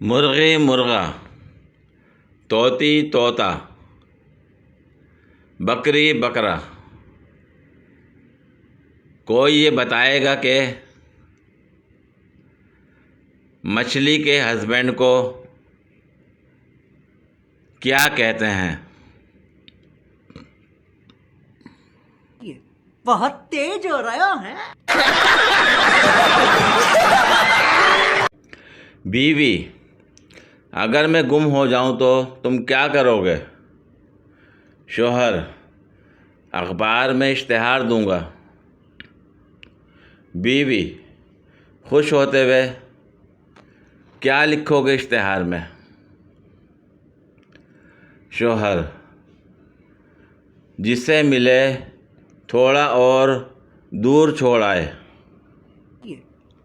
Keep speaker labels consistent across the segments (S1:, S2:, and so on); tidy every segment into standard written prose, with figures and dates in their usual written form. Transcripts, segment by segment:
S1: मुर्गी मुर्गा, तोती तोता, बकरी बकरा। कोई ये बताएगा कि मछली के हस्बैंड को क्या कहते हैं?
S2: बहुत तेज हो रहा है।
S1: बीवी, अगर मैं गुम हो जाऊं तो तुम क्या करोगे? शौहर, अखबार में इश्तिहार दूंगा। बीवी, खुश होते हुए, क्या लिखोगे इश्तिहार में? शौहर, जिसे मिले थोड़ा और दूर छोड़ आए।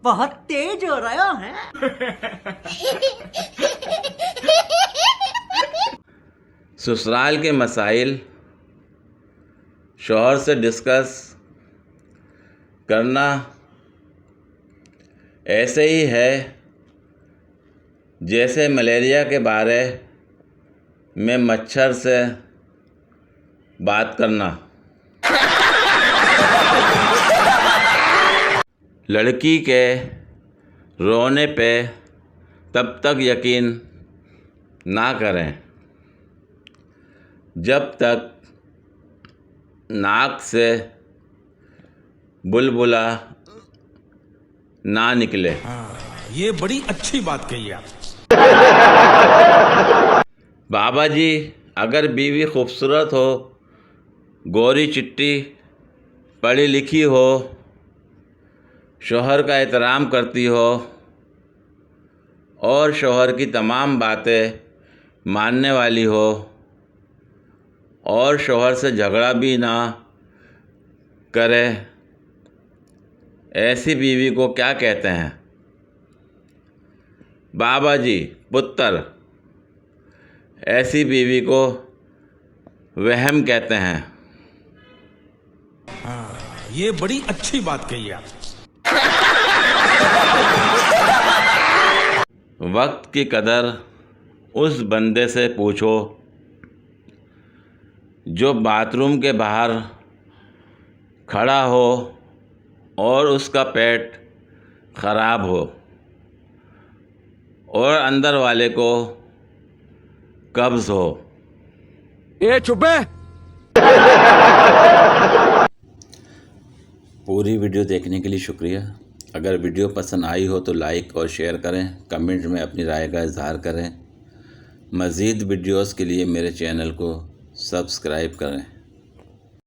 S2: बहुत तेज हो रहा है।
S1: ससुराल के मसाइल शौहर से डिस्कस करना ऐसे ही है जैसे मलेरिया के बारे में मच्छर से बात करना। लड़की के रोने पे तब तक यकीन ना करें जब तक नाक से बुलबुला ना निकले।
S3: ये बड़ी अच्छी बात कही आप।
S1: बाबा जी, अगर बीवी खूबसूरत हो, गोरी चिट्टी, पढ़ी लिखी हो, शौहर का एहतराम करती हो और शौहर की तमाम बातें मानने वाली हो और शौहर से झगड़ा भी ना करे, ऐसी बीवी को क्या कहते हैं? बाबा जी, पुत्र, ऐसी बीवी को वहम कहते हैं।
S3: ये बड़ी अच्छी बात कही आप।
S1: वक्त की कदर उस बंदे से पूछो जो बाथरूम के बाहर खड़ा हो और उसका पेट खराब हो और अंदर वाले को कब्ज़ हो।
S3: ए चुप है।
S1: पूरी वीडियो देखने के लिए शुक्रिया। अगर वीडियो पसंद आई हो तो लाइक और शेयर करें, कमेंट में अपनी राय का इजहार करें। मज़ीद वीडियोस के लिए मेरे चैनल को सब्सक्राइब करें।